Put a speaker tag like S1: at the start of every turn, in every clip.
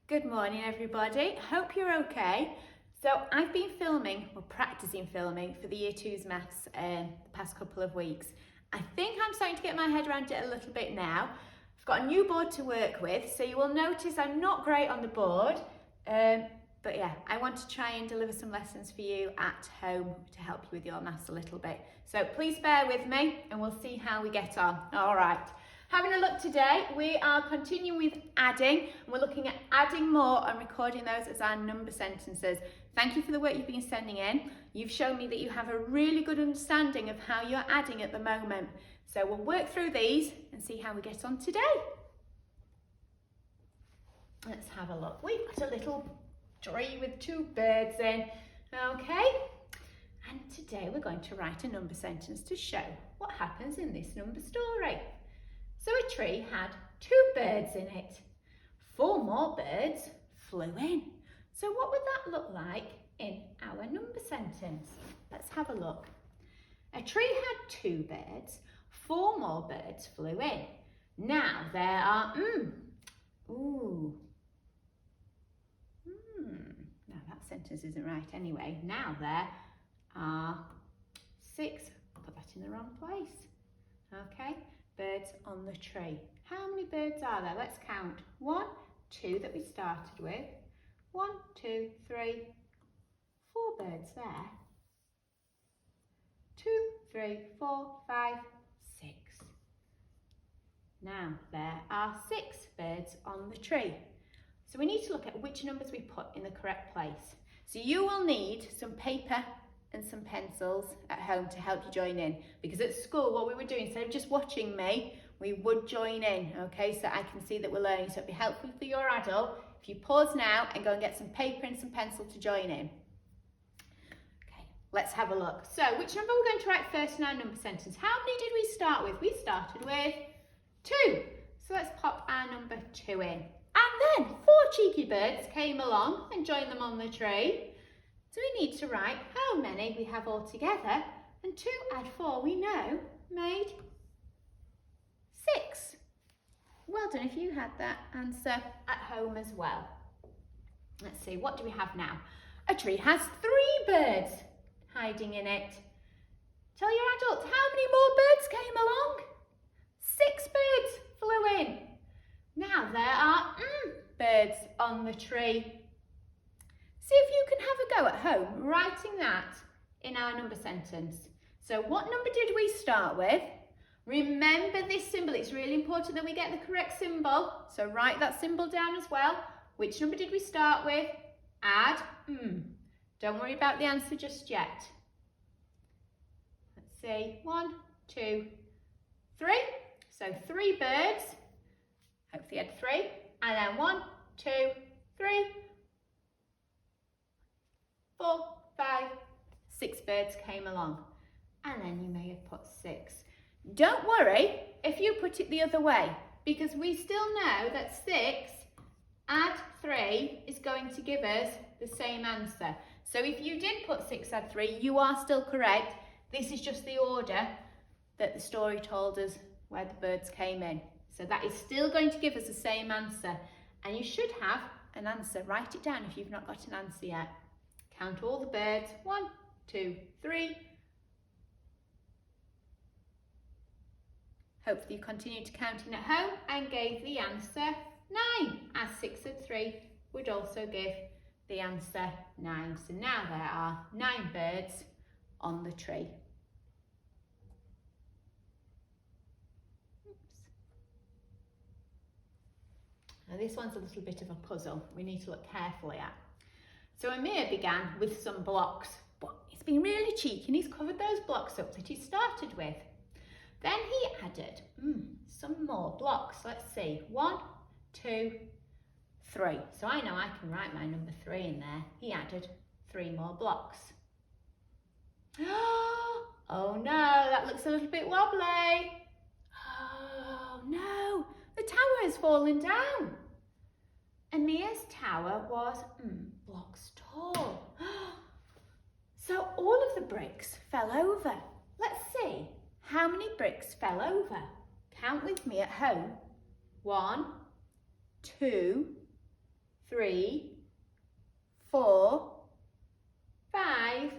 S1: Good morning, everybody. Hope you're okay. So I've been filming, or practicing filming, for the Year 2's maths the past couple of weeks. I think I'm starting to get my head around it a little bit now. I've got a new board to work with, so you will notice I'm not great on the board. But yeah, I want to try and deliver some lessons for you at home to help you with your maths a little bit. So please bear with me and we'll see how we get on. All right. Having a look today, we are continuing with adding, and we're looking at adding more and recording those as our number sentences. Thank you for the work you've been sending in. You've shown me that you have a really good understanding of how you're adding at the moment. So we'll work through these and see how we get on today. Let's have a look. We've got a little tree with two birds in, okay? And today we're going to write a number sentence to show what happens in this number story. So a tree had 2 birds in it. 4 more birds flew in. So what would that look like in our number sentence? Let's have a look. A tree had 2 birds. 4 more birds flew in. Now there are, now that sentence isn't right anyway. Now there are 6, put that in the wrong place. Okay. Birds on the tree. How many birds are there? Let's count. 1, 2 that we started with. 1, 2, 3, 4 birds there. 2, 3, 4, 5, 6. Now there are 6 birds on the tree. So we need to look at which numbers we put in the correct place. So you will need some paper and some pencils at home to help you join in, because at school what we were doing, instead of just watching me, we would join in, okay, so I can see that we're learning. So it'd be helpful for your adult if you pause now and go and get some paper and some pencil to join in. Okay, let's have a look. So which number we're going to write first in our number sentence? How many did we start with? We started with 2. So let's pop our number 2 in. And then 4 cheeky birds came along and joined them on the tree. So we need to write how many we have all together, and 2 add 4 we know made 6. Well done if you had that answer at home as well. Let's see, what do we have now? A tree has 3 birds hiding in it. Tell your adults, how many more birds came along? 6 birds flew in. Now there are birds on the tree. See if you can have a go at home writing that in our number sentence. So what number did we start with? Remember this symbol. It's really important that we get the correct symbol. So write that symbol down as well. Which number did we start with? Add. Don't worry about the answer just yet. Let's see. 1, 2, 3. So 3 birds. Hopefully you had 3. And then 1, 2, 3. 4, 5, 6 birds came along, and then you may have put 6. Don't worry if you put it the other way, because we still know that 6 add 3 is going to give us the same answer. So if you did put 6 add 3, you are still correct. This is just the order that the story told us where the birds came in. So that is still going to give us the same answer, and you should have an answer. Write it down if you've not got an answer yet. Count all the birds. 1, 2, 3. Hopefully you continued to counting at home and gave the answer 9, as 6 and 3 would also give the answer 9. So now there are 9 birds on the tree. Now this one's a little bit of a puzzle we need to look carefully at. So Amir began with some blocks, but he's been really cheeky and he's covered those blocks up that he started with. Then he added some more blocks. Let's see, 1, 2, 3. So I know I can write my number 3 in there. He added 3 more blocks. Oh no, that looks a little bit wobbly. Oh no, the tower has fallen down. Amir's tower was blocks tall. So all of the bricks fell over. Let's see how many bricks fell over. Count with me at home. 1, 2, 3, 4, 5,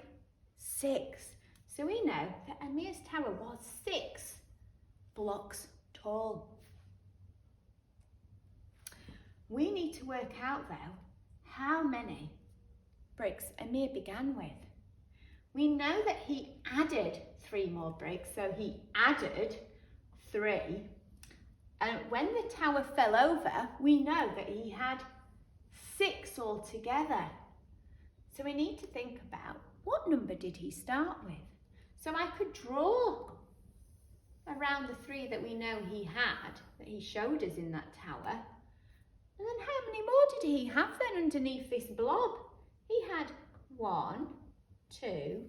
S1: 6. So we know that Amir's tower was 6 blocks tall. We need to work out though how many bricks Amir began with. We know that he added 3 more bricks, so he added 3. And when the tower fell over, we know that he had 6 altogether. So we need to think about what number did he start with? So I could draw around the 3 that we know he had, that he showed us in that tower. And then how many more did he have then underneath this blob? He had 1, 2,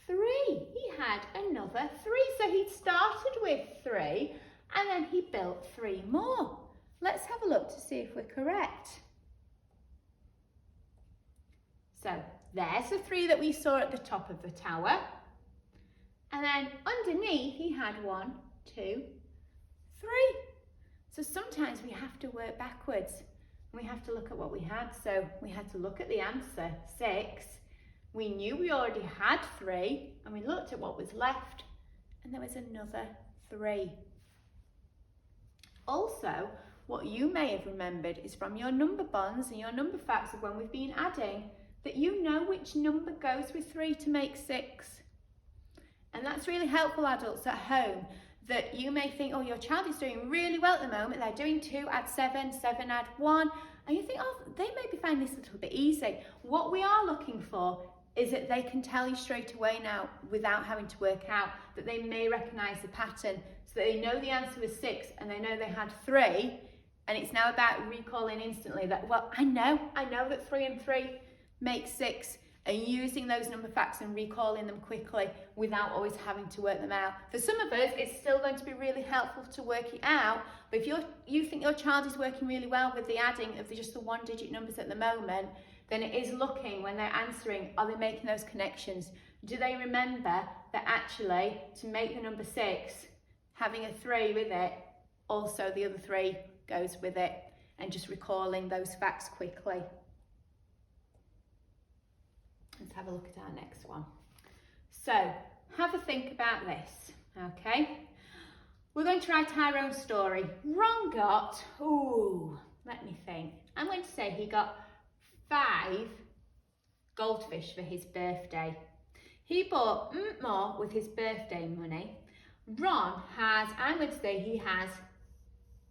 S1: 3. He had another 3. So he started with 3 and then he built 3 more. Let's have a look to see if we're correct. So there's the 3 that we saw at the top of the tower. And then underneath he had 1, 2, 3. So sometimes we have to work backwards. We have to look at what we had. So we had to look at the answer, 6. We knew we already had 3 and we looked at what was left and there was another 3. Also, what you may have remembered is from your number bonds and your number facts of when we've been adding that you know which number goes with 3 to make 6. And that's really helpful, adults at home, that you may think, oh, your child is doing really well at the moment. They're doing 2, add 7, 7, add 1. And you think, oh, they maybe find this a little bit easy. What we are looking for is that they can tell you straight away now without having to work out, that they may recognise the pattern, so that they know the answer was 6 and they know they had 3. And it's now about recalling instantly that, well, I know that 3 and 3 make 6. And using those number facts and recalling them quickly without always having to work them out. For some of us, it's still going to be really helpful to work it out, but if you think your child is working really well with the adding of just the 1-digit numbers at the moment, then it is looking when they're answering, are they making those connections? Do they remember that actually to make the number 6, having a 3 with it, also the other 3 goes with it, and just recalling those facts quickly. Let's have a look at our next one. So, have a think about this, okay? We're going to write our own story. Ron got, let me think. I'm going to say he got 5 goldfish for his birthday. He bought more with his birthday money. Ron has, I'm going to say he has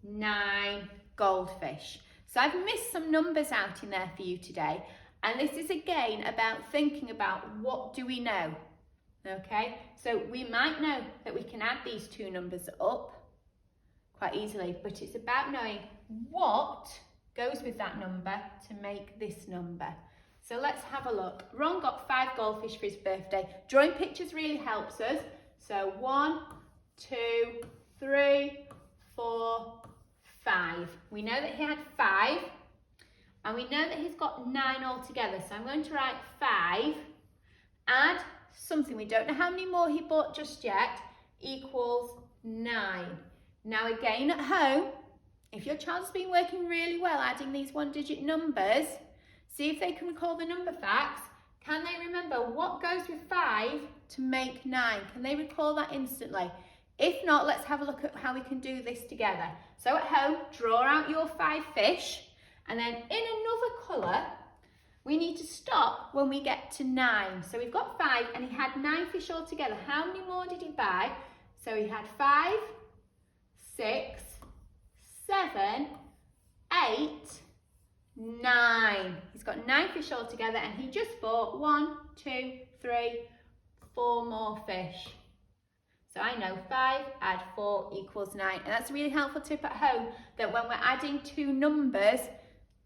S1: 9 goldfish. So I've missed some numbers out in there for you today. And this is again about thinking about what do we know, okay? So we might know that we can add these 2 numbers up quite easily, but it's about knowing what goes with that number to make this number. So let's have a look. Ron got 5 goldfish for his birthday. Drawing pictures really helps us. So 1, 2, 3, 4, 5. We know that he had 5. And we know that he's got 9 altogether. So I'm going to write 5, add something, we don't know how many more he bought just yet, equals 9. Now again at home, if your child's been working really well adding these 1-digit numbers, see if they can recall the number facts. Can they remember what goes with 5 to make 9? Can they recall that instantly? If not, let's have a look at how we can do this together. So at home, draw out your 5 fish. And then in another colour, we need to stop when we get to 9. So we've got 5 and he had 9 fish altogether. How many more did he buy? So he had 5, 6, 7, 8, 9. He's got 9 fish altogether and he just bought 1, 2, 3, 4 more fish. So I know 5 add 4 equals 9. And that's a really helpful tip at home, that when we're adding 2 numbers,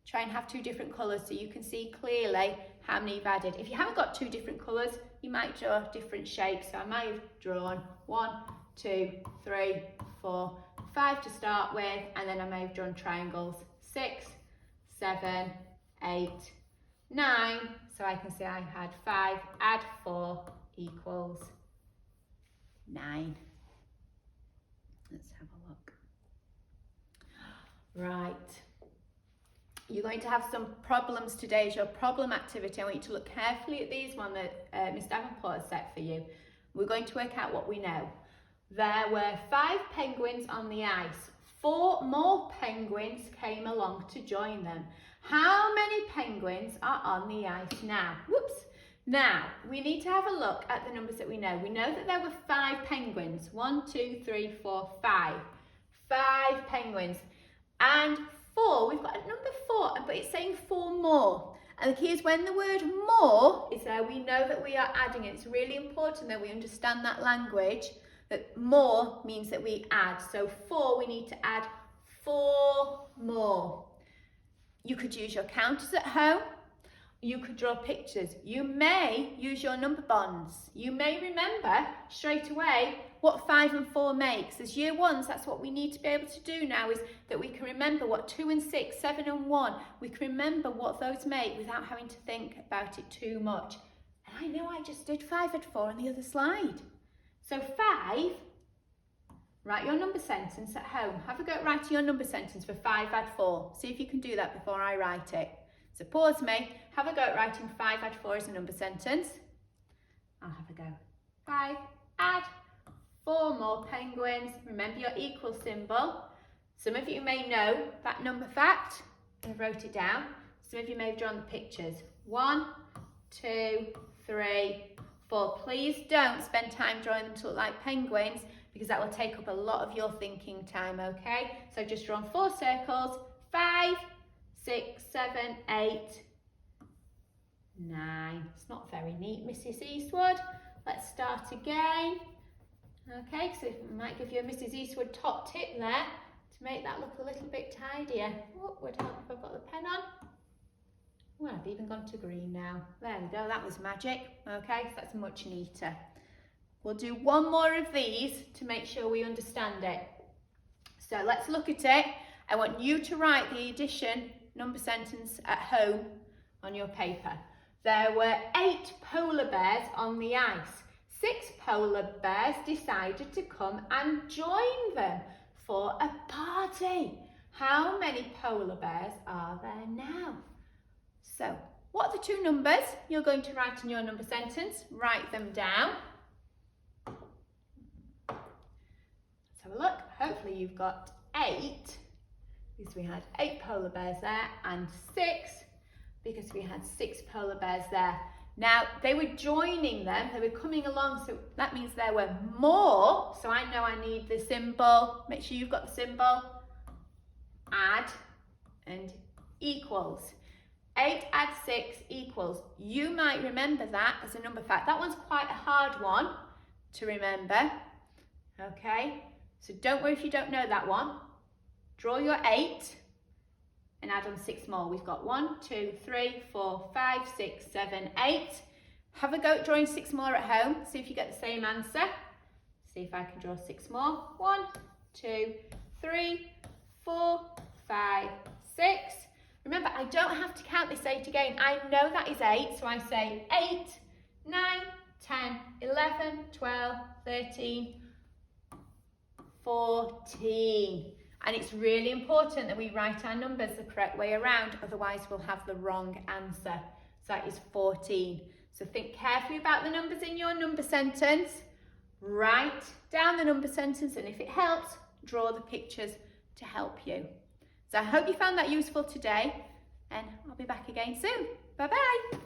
S1: try and have 2 different colours so you can see clearly how many you've added. If you haven't got 2 different colours, you might draw different shapes. So I might have drawn 1, 2, 3, 4, 5 to start with, and then I may have drawn triangles 6, 7, 8, 9. So I can say I had 5 add 4 equals 9. Let's have a look. Right. You're going to have some problems today as your problem activity. I want you to look carefully at these one that Miss Davenport has set for you. We're going to work out what we know. There were 5 penguins on the ice. 4 more penguins came along to join them. How many penguins are on the ice now? Whoops. Now, we need to have a look at the numbers that we know. We know that there were 5 penguins. 1, 2, 3, 4, 5. 5 penguins. And 4, we've got a number 4, but it's saying 4 more. And the key is when the word more is there, we know that we are adding it. It's really important that we understand that language, that more means that we add. So 4, we need to add 4 more. You could use your counters at home. You could draw pictures. You may use your number bonds. You may remember straight away what 5 and 4 makes. As year ones, that's what we need to be able to do now, is that we can remember what 2 and 6, 7 and 1, we can remember what those make without having to think about it too much. And I know I just did 5 and 4 on the other slide. So 5, write your number sentence at home. Have a go at writing your number sentence for 5 add 4. See if you can do that before I write it. So pause me, have a go at writing 5 add 4 as a number sentence. I'll have a go. 5 add 4 more penguins. Remember your equal symbol. Some of you may know that number fact. I wrote it down. Some of you may have drawn the pictures. 1, 2, 3, 4. Please don't spend time drawing them to look like penguins, because that will take up a lot of your thinking time, okay? So I've just drawn 4 circles. 5, 6, 7, 8, 9. It's not very neat, Mrs. Eastwood. Let's start again. Okay, so I might give you a Mrs. Eastwood top tip there to make that look a little bit tidier. What would help if I've got the pen on? Well, I've even gone to green now. There we go, that was magic. Okay, so that's much neater. We'll do one more of these to make sure we understand it. So let's look at it. I want you to write the addition number sentence at home on your paper. There were 8 polar bears on the ice. 6 polar bears decided to come and join them for a party. How many polar bears are there now? So, what are the 2 numbers you're going to write in your number sentence? Write them down. Let's have a look. Hopefully you've got 8, because we had 8 polar bears there, and 6, because we had 6 polar bears there. Now, they were joining them, they were coming along, so that means there were more. So I know I need the symbol. Make sure you've got the symbol. Add and equals. 8 add 6 equals. You might remember that as a number fact. That one's quite a hard one to remember. Okay, so don't worry if you don't know that one. Draw your 8 and add on 6 more. We've got 1, 2, 3, 4, 5, 6, 7, 8. Have a go at drawing 6 more at home. See if you get the same answer. See if I can draw 6 more. 1, 2, 3, 4, 5, 6. Remember, I don't have to count this 8 again. I know that is 8, so I say 8, 9, 10, 11, 12, 13, 14. And it's really important that we write our numbers the correct way around, otherwise we'll have the wrong answer. So that is 14. So think carefully about the numbers in your number sentence. Write down the number sentence, and if it helps, draw the pictures to help you. So I hope you found that useful today, and I'll be back again soon. Bye-bye.